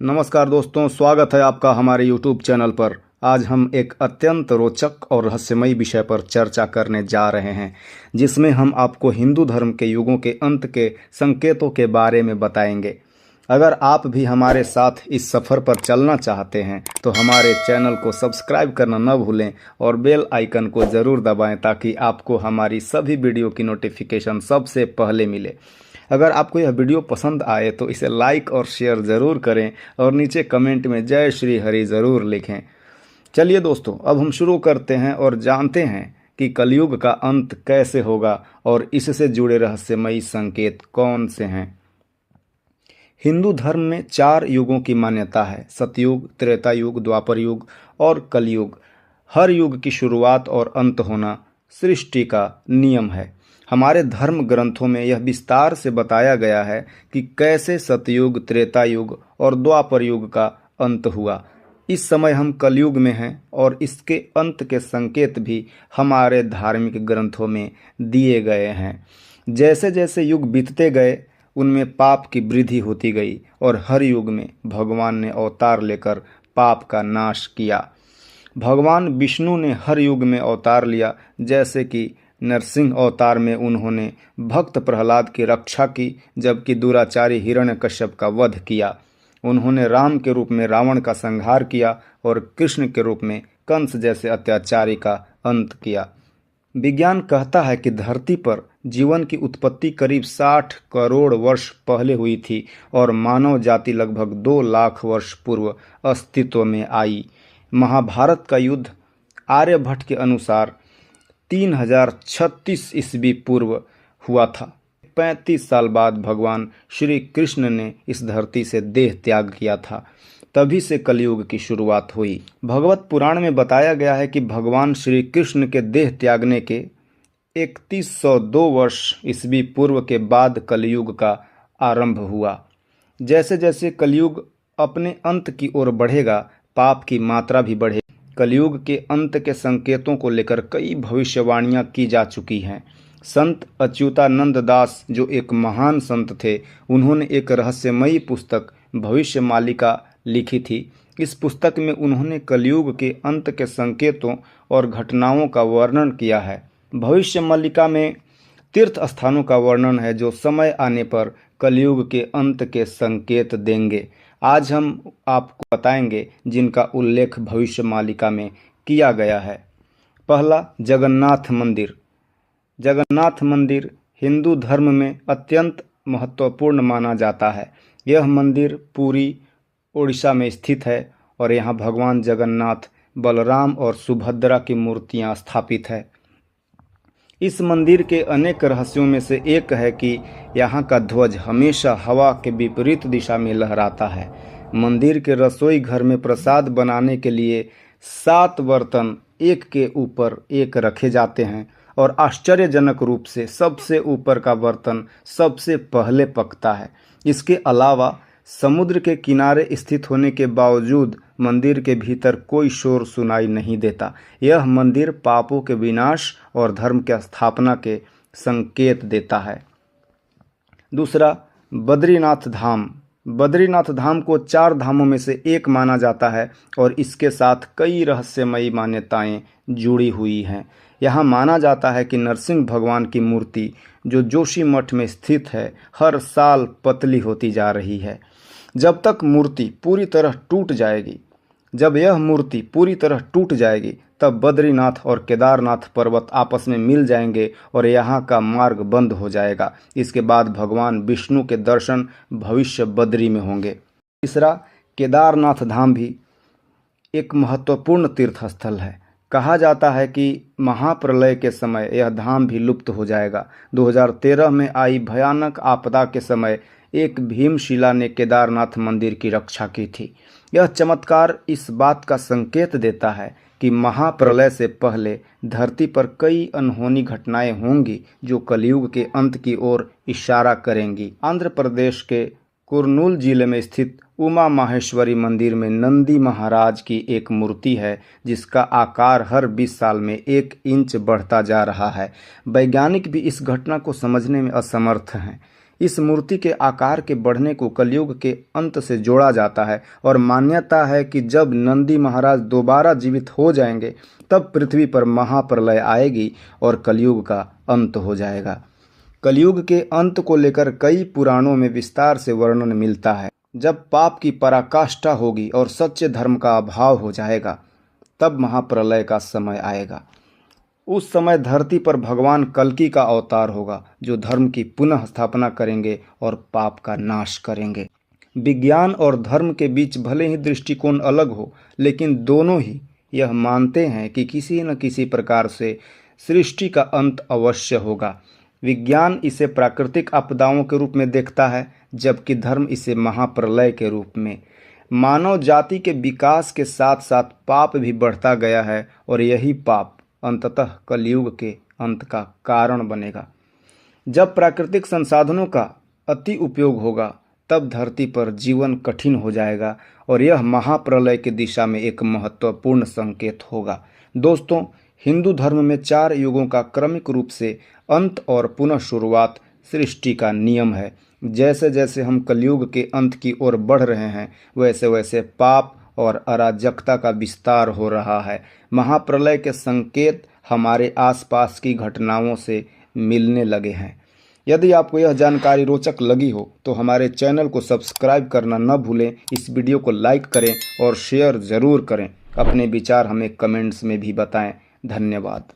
नमस्कार दोस्तों, स्वागत है आपका हमारे YouTube चैनल पर। आज हम एक अत्यंत रोचक और रहस्यमयी विषय पर चर्चा करने जा रहे हैं, जिसमें हम आपको हिंदू धर्म के युगों के अंत के संकेतों के बारे में बताएंगे। अगर आप भी हमारे साथ इस सफ़र पर चलना चाहते हैं तो हमारे चैनल को सब्सक्राइब करना न भूलें और बेल आइकन को ज़रूर दबाएं ताकि आपको हमारी सभी वीडियो की नोटिफिकेशन सबसे पहले मिले। अगर आपको यह वीडियो पसंद आए तो इसे लाइक और शेयर ज़रूर करें और नीचे कमेंट में जय श्री हरि ज़रूर लिखें। चलिए दोस्तों, अब हम शुरू करते हैं और जानते हैं कि कलयुग का अंत कैसे होगा और इससे जुड़े रहस्यमयी संकेत कौन से हैं। हिंदू धर्म में 4 युगों की मान्यता है: सतयुग, त्रेता युग, द्वापर युग और कलयुग। हर युग की शुरुआत और अंत होना सृष्टि का नियम है। हमारे धर्म ग्रंथों में यह विस्तार से बताया गया है कि कैसे सतयुग, त्रेता युग और द्वापर युग का अंत हुआ। इस समय हम कलयुग में हैं और इसके अंत के संकेत भी हमारे धार्मिक ग्रंथों में दिए गए हैं। जैसे जैसे युग बीतते गए उनमें पाप की वृद्धि होती गई और हर युग में भगवान ने अवतार लेकर पाप का नाश किया। भगवान विष्णु ने हर युग में अवतार लिया। जैसे कि नरसिंह अवतार में उन्होंने भक्त प्रहलाद की रक्षा की, जबकि दुराचारी हिरण्यकश्यप का वध किया। उन्होंने राम के रूप में रावण का संहार किया और कृष्ण के रूप में कंस जैसे अत्याचारी का अंत किया। विज्ञान कहता है कि धरती पर जीवन की उत्पत्ति करीब 60 करोड़ वर्ष पहले हुई थी और मानव जाति लगभग 2 लाख वर्ष पूर्व अस्तित्व में आई। महाभारत का युद्ध आर्यभट्ट के अनुसार 3036 ईस्वी पूर्व हुआ था। 35 साल बाद भगवान श्री कृष्ण ने इस धरती से देह त्याग किया था। तभी से कलयुग की शुरुआत हुई। भगवत पुराण में बताया गया है कि भगवान श्री कृष्ण के देह त्यागने के 3102 वर्ष ईस्वी पूर्व के बाद कलयुग का आरंभ हुआ। जैसे जैसे कलयुग अपने अंत की ओर बढ़ेगा, पाप की मात्रा भी बढ़ेगी। कलयुग के अंत के संकेतों को लेकर कई भविष्यवाणियां की जा चुकी हैं। संत अच्युतानंद दास, जो एक महान संत थे, उन्होंने एक रहस्यमयी पुस्तक भविष्यमालिका लिखी थी। इस पुस्तक में उन्होंने कलयुग के अंत के संकेतों और घटनाओं का वर्णन किया है। भविष्यमालिका में तीर्थ स्थानों का वर्णन है जो समय आने पर कलयुग के अंत के संकेत देंगे। आज हम आपको बताएंगे जिनका उल्लेख भविष्यमालिका में किया गया है। पहला, जगन्नाथ मंदिर। जगन्नाथ मंदिर हिंदू धर्म में अत्यंत महत्वपूर्ण माना जाता है। यह मंदिर पुरी, उड़ीसा में स्थित है और यहाँ भगवान जगन्नाथ, बलराम और सुभद्रा की मूर्तियाँ स्थापित है। इस मंदिर के अनेक रहस्यों में से एक है कि यहाँ का ध्वज हमेशा हवा के विपरीत दिशा में लहराता है। मंदिर के रसोई घर में प्रसाद बनाने के लिए 7 बर्तन एक के ऊपर एक रखे जाते हैं और आश्चर्यजनक रूप से सबसे ऊपर का बर्तन सबसे पहले पकता है। इसके अलावा समुद्र के किनारे स्थित होने के बावजूद मंदिर के भीतर कोई शोर सुनाई नहीं देता। यह मंदिर पापों के विनाश और धर्म की स्थापना के संकेत देता है। दूसरा, बद्रीनाथ धाम। बद्रीनाथ धाम को 4 धामों में से एक माना जाता है और इसके साथ कई रहस्यमयी मान्यताएं जुड़ी हुई हैं। यहाँ माना जाता है कि नरसिंह भगवान की मूर्ति, जो जोशी मठ में स्थित है, हर साल पतली होती जा रही है। जब तक मूर्ति पूरी तरह टूट जाएगी जब यह मूर्ति पूरी तरह टूट जाएगी तब बद्रीनाथ और केदारनाथ पर्वत आपस में मिल जाएंगे और यहाँ का मार्ग बंद हो जाएगा। इसके बाद भगवान विष्णु के दर्शन भविष्य बद्री में होंगे। तीसरा, केदारनाथ धाम भी एक महत्वपूर्ण तीर्थ स्थल है। कहा जाता है कि महाप्रलय के समय यह धाम भी लुप्त हो जाएगा। 2013 में आई भयानक आपदा के समय एक भीमशिला ने केदारनाथ मंदिर की रक्षा की थी। यह चमत्कार इस बात का संकेत देता है कि महाप्रलय से पहले धरती पर कई अनहोनी घटनाएं होंगी जो कलयुग के अंत की ओर इशारा करेंगी। आंध्र प्रदेश के कुर्नूल जिले में स्थित उमा माहेश्वरी मंदिर में नंदी महाराज की एक मूर्ति है जिसका आकार हर 20 साल में 1 इंच बढ़ता जा रहा है। वैज्ञानिक भी इस घटना को समझने में असमर्थ हैं। इस मूर्ति के आकार के बढ़ने को कलयुग के अंत से जोड़ा जाता है और मान्यता है कि जब नंदी महाराज दोबारा जीवित हो जाएंगे तब पृथ्वी पर महाप्रलय आएगी और कलयुग का अंत हो जाएगा। कलयुग के अंत को लेकर कई पुराणों में विस्तार से वर्णन मिलता है। जब पाप की पराकाष्ठा होगी और सच्चे धर्म का अभाव हो जाएगा तब महाप्रलय का समय आएगा। उस समय धरती पर भगवान कल्कि का अवतार होगा जो धर्म की पुनः स्थापना करेंगे और पाप का नाश करेंगे। विज्ञान और धर्म के बीच भले ही दृष्टिकोण अलग हो, लेकिन दोनों ही यह मानते हैं कि किसी न किसी प्रकार से सृष्टि का अंत अवश्य होगा। विज्ञान इसे प्राकृतिक आपदाओं के रूप में देखता है, जबकि धर्म इसे महाप्रलय के रूप में। मानव जाति के विकास के साथ साथ पाप भी बढ़ता गया है और यही पाप अंततः कलयुग के अंत का कारण बनेगा। जब प्राकृतिक संसाधनों का अति उपयोग होगा तब धरती पर जीवन कठिन हो जाएगा और यह महाप्रलय की दिशा में एक महत्वपूर्ण संकेत होगा। दोस्तों, हिंदू धर्म में 4 युगों का क्रमिक रूप से अंत और पुनः शुरुआत सृष्टि का नियम है। जैसे जैसे हम कलयुग के अंत की ओर बढ़ रहे हैं वैसे वैसे पाप और अराजकता का विस्तार हो रहा है। महाप्रलय के संकेत हमारे आसपास की घटनाओं से मिलने लगे हैं। यदि आपको यह जानकारी रोचक लगी हो तो हमारे चैनल को सब्सक्राइब करना न भूलें। इस वीडियो को लाइक करें और शेयर ज़रूर करें। अपने विचार हमें कमेंट्स में भी बताएं। धन्यवाद।